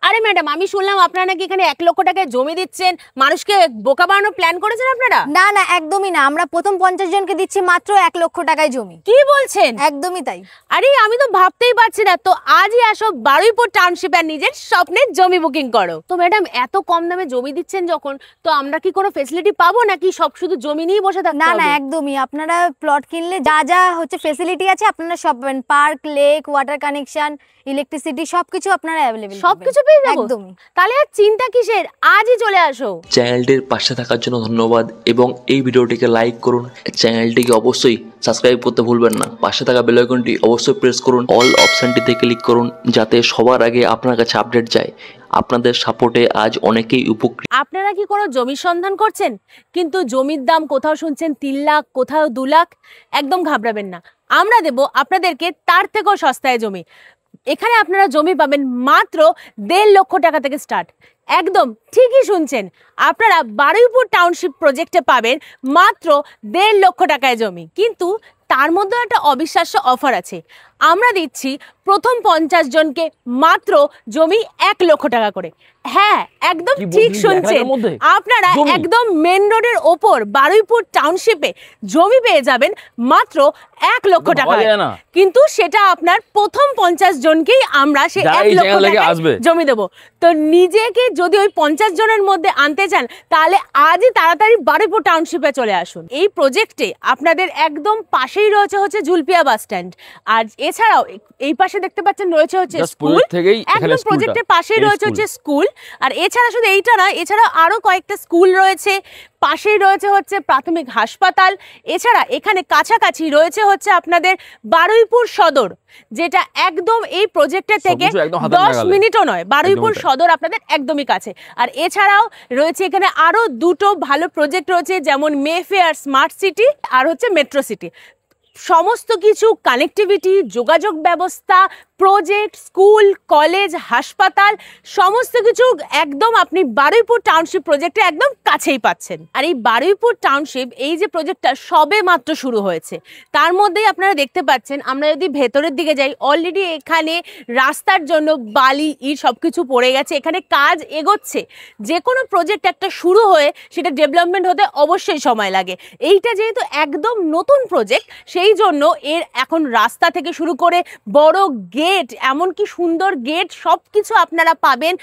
আরে ম্যাডাম, আমি শুনলাম আপনারা নাকি এখানে 1 লক্ষ টাকায় জমি দিচ্ছেন, মানুষকে বোকা বানানোর প্ল্যান করেছেন আপনারা? না না, একদমই না। আমরা প্রথম 50 জনকে দিচ্ছি মাত্র 1 লক্ষ টাকায় জমি। কি বলছেন? একদমই তাই। আরে আমি তো ভাবতেই পারছি না। তো আজই আসো বারুইপুর টাউনশিপ আর নিজের স্বপ্নের জমি বুকিং করো। তো ম্যাডাম, এত কম দামে জমি দিচ্ছেন যখন, তো আমরা কি কোনো ফ্যাসিলিটি পাবো নাকি সব শুধু জমি নিয়েই বসে থাকতে হবে? না না, একদমই। আপনারা প্লট কিনলে যা যা হচ্ছে ফ্যাসিলিটি আছে আপনারা সব পাবেন। Park, lake, water connection, electricity সবকিছু আপনারা অ্যাভেলেবল পাবেন। সবকিছু পেয়ে যাবো? একদমই। তাহলে আর চিন্তা কিসের, আজই চলে আসো। চ্যানেলটির পাশে থাকার জন্য ধন্যবাদ এবং এই ভিডিওটিকে লাইক করুন। চ্যানেলটিকে অবশ্যই সাবস্ক্রাইব করতে ভুলবেন না। পাশে থাকা বেল আইকনটি অবশ্যই প্রেস করুন। অল অপশনটিতে ক্লিক করুন যাতে সবার আগে আপনার কাছে আপডেট যায়। আপনাদের সাপোর্টে আজ অনেকেই উপকৃত। আপনারা কি কোনো জমির সন্ধান করছেন, কিন্তু জমির দাম কোথাও শুনছেন 3 লাখ, কোথাও 2 লাখ? একদম ঘাবড়াবেন না, আমরা দেব আপনাদেরকে তার থেকেও সস্তায় জমি। এখানে আপনারা জমি পাবেন মাত্র 1.5 লক্ষ টাকা থেকে স্টার্ট। একদম ঠিকই শুনছেন, আপনারা বারুইপুর টাউনশিপ প্রজেক্টে পাবেন মাত্র 1.5 লক্ষ টাকায় জমি। কিন্তু তার মধ্যে একটা অবিশ্বাস্য অফার আছে। আমরা দিচ্ছি প্রথম 50 জনকে মাত্র জমি 1 লক্ষ টাকা করে। হ্যাঁ, একদম ঠিক শুনছেন, আপনারা একদম মেন রোডের ওপর বারুইপুর টাউনশিপে জমি পেয়ে যাবেন মাত্র 1 লক্ষ টাকা। কিন্তু সেটা আপনার প্রথম 50 জনকেই আমরা সেই 1 লক্ষ টাকা জমি দেবো। তো নিজেকে যদি ওই 50 জনের মধ্যে আনতে চান, তাহলে আজই তাড়াতাড়ি বারুইপুর টাউনশিপে চলে আসুন। এই প্রজেক্টে আপনাদের একদম পাশেই রয়েছে হচ্ছে ঝুলপিয়া বাস স্ট্যান্ড, আর এছাড়াও এই পাশে দেখতে পাচ্ছেন রয়েছে হচ্ছে স্কুল। একদম প্রজেক্টের পাশেই রয়েছে হচ্ছে স্কুল। আর এছাড়া শুধু এইটা না, এছাড়া আরো কয়েকটা স্কুল রয়েছে, পাশেই রয়েছে হচ্ছে প্রাথমিক হাসপাতাল। এছাড়া এখানে কাছাকাছি রয়েছে হচ্ছে আপনাদের বারুইপুর সদর, যেটা একদম এই প্রজেক্টের থেকে 10 মিনিটও নয়। বারুইপুর সদর আপনাদের একদমই কাছে। আর এছাড়াও রয়েছে এখানে আরো দুটো ভালো প্রজেক্ট রয়েছে, যেমন মেফেয়ার স্মার্ট সিটি আর হচ্ছে মেট্রো সিটি। সমস্ত কিছু কানেক্টিভিটি, যোগাযোগ ব্যবস্থা, প্রজেক্ট, স্কুল, কলেজ, হাসপাতাল, সমস্ত কিছু একদম আপনি বারুইপুর টাউনশিপ প্রজেক্টে একদম কাছেই পাচ্ছেন। আর এই বারুইপুর টাউনশিপ এই যে প্রজেক্টটা সবে মাত্র শুরু হয়েছে, তার মধ্যেই আপনারা দেখতে পাচ্ছেন। আমরা যদি ভেতরের দিকে যাই, অলরেডি এখানে রাস্তার জন্য বালি ইট সবকিছু পড়ে গেছে, এখানে কাজ এগোচ্ছে। যে কোনো প্রজেক্ট একটা শুরু হয়ে সেটা ডেভেলপমেন্ট হতে অবশ্যই সময় লাগে। এইটা যেহেতু একদম নতুন প্রজেক্ট, সেই জন্য এর এখন রাস্তা থেকে শুরু করে বড় গেট, এমনকি সুন্দর গেট, সব কিছু আপনারা পাবেন।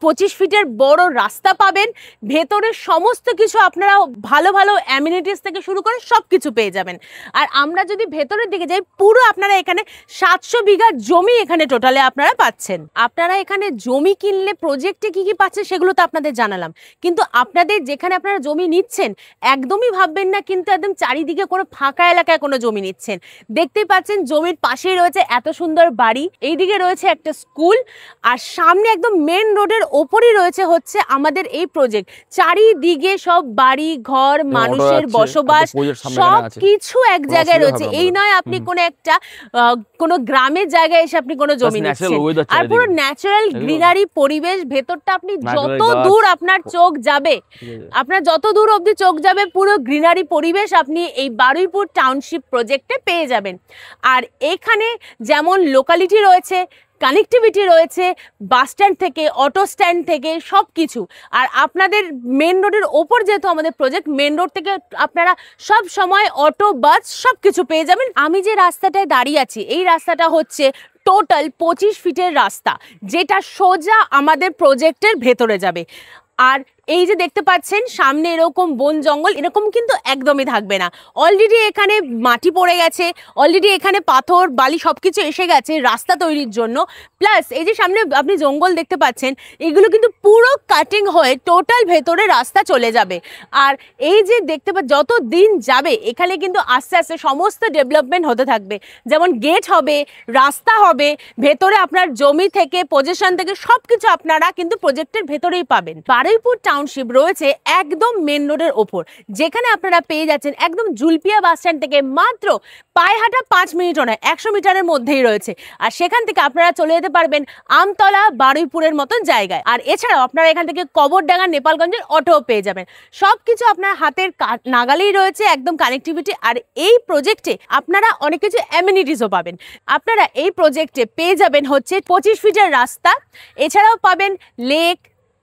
25 ফিটের বড় রাস্তা পাবেন। ভেতরের সমস্ত কিছু আপনারা ভালো ভালো অ্যামিনিটিস থেকে শুরু করে সব কিছু পেয়ে যাবেন। আর আমরা যদি ভেতরের দিকে যাই, পুরো আপনারা এখানে 700 বিঘা জমি এখানে টোটালে আপনারা পাচ্ছেন। আপনারা এখানে জমি কিনলে প্রজেক্টে কি কি পাচ্ছেন সেগুলো তো আপনাদের জানালাম, কিন্তু আপনাদের যেখানে আপনারা জমি নিচ্ছেন একদমই ভাববেন না কিন্তু একদম চারিদিকে কোনো ফাঁকা এলাকায় কোনো জমি নিচ্ছেন। দেখতেই পাচ্ছেন জমির পাশেই রয়েছে এত সুন্দর বাড়ি, এইদিকে রয়েছে একটা স্কুল, আর সামনে একদম মেন রোডের ওপরই রয়েছে হচ্ছে আমাদের এই প্রজেক্ট। চারিদিকে সব বাড়ি ঘর, মানুষের বসবাস, সব কিছু এক জায়গায় রয়েছে। এই নয় আপনি কোনো গ্রামের জায়গায় এসে আপনি কোনো জমি নিচ্ছেন। আর পুরো ন্যাচারাল গ্রিনারি পরিবেশ, ভেতরটা আপনি যত দূর আপনার চোখ যাবে, আপনার যত দূর অবধি চোখ যাবে, পুরো গ্রিনারি পরিবেশ আপনি এই বারুইপুর টাউনশিপ প্রজেক্টে পেয়ে যাবেন। আর এখানে যেমন লোকালিটি রয়েছে, কানেক্টিভিটি রয়েছে, বাস স্ট্যান্ড থেকে, অটো স্ট্যান্ড থেকে সব কিছু। আর আপনাদের মেন রোডের ওপর যেহেতু আমাদের প্রজেক্ট, মেন রোড থেকে আপনারা সব সময় অটো, বাস সব কিছু পেয়ে যাবেন। আমি যে রাস্তাটায় দাঁড়িয়ে আছি, এই রাস্তাটা হচ্ছে টোটাল 25 ফিটের রাস্তা, যেটা সোজা আমাদের প্রজেক্টের ভেতরে যাবে। আর এই যে দেখতে পাচ্ছেন সামনে এরকম বন জঙ্গল, এরকম কিন্তু একদমই থাকবে না। অলরেডি এখানে মাটি পড়ে গেছে, অলরেডি এখানে পাথর বালি সবকিছু এসে গেছে রাস্তা তৈরির জন্য। প্লাস এই যে সামনে আপনি জঙ্গল দেখতে পাচ্ছেন, এগুলো কিন্তু পুরো কাটিং হয়ে টোটাল ভেতরে রাস্তা চলে যাবে। আর এই যে দেখতে যত দিন যাবে এখানে কিন্তু আস্তে আস্তে সমস্ত ডেভেলপমেন্ট হতে থাকবে। যেমন গেট হবে, রাস্তা হবে, ভেতরে আপনার জমি থেকে, পজিশন থেকে সবকিছু আপনারা কিন্তু প্রজেক্টের ভেতরেই পাবেন। বারুইপুর টাউনশিপ রয়েছে একদম মেন রোডের ওপর, যেখানে আপনারা পেয়ে যাচ্ছেন একদম জুলপিয়া বাস স্ট্যান্ড থেকে মাত্র পায়ে হাঁটা 5 মিনিটও নয়, 100 মিটারের মধ্যেই রয়েছে। আর সেখান থেকে আপনারা চলে যেতে পারবেন আমতলা, বারুইপুরের মতন জায়গায়। আর এছাড়াও আপনারা এখান থেকে কবরডাঙ্গা, নেপালগঞ্জের অটোও পেয়ে যাবেন। সব কিছু আপনার হাতের নাগালেই রয়েছে, একদম কানেক্টিভিটি। আর এই প্রজেক্টে আপনারা অনেক কিছু অ্যামিনিটিসও পাবেন। আপনারা এই প্রজেক্টে পেয়ে যাবেন হচ্ছে 25 ফিটের রাস্তা, এছাড়াও পাবেন লেক,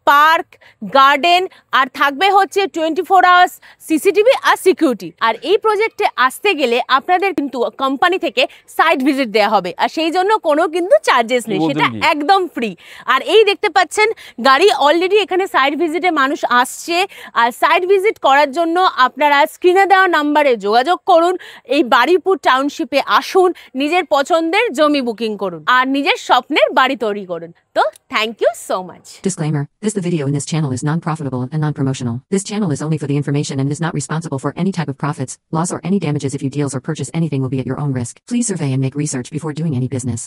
পার্ক, গার্ডেন, আর থাকবে হচ্ছে 24 আওয়ার্স সিসিটিভি আর সিকিউরিটি। আর এই প্রজেক্টে আসতে গেলে আপনাদের কিন্তু কোম্পানি থেকে সাইট ভিজিট দেওয়া হবে, আর সেই জন্য কোনো কিন্তু চার্জেস নেই, সেটা একদম ফ্রি। আর এই দেখতে পাচ্ছেন গাড়ি অলরেডি এখানে সাইট ভিজিটে মানুষ আসছে। আর সাইট ভিজিট করার জন্য আপনারা স্ক্রিনে দেওয়া নাম্বারে যোগাযোগ করুন, এই বারুইপুর টাউনশিপে আসুন, নিজের পছন্দের জমি বুকিং করুন আর নিজের স্বপ্নের বাড়ি তৈরি করুন। তো thank you so much. Disclaimer: the video in this channel is non-profitable and non-promotional. This channel is only for the information and is not responsible for any type of profits, loss or any damages. If you deals or purchase anything will be at your own risk. Please survey and make research before doing any business.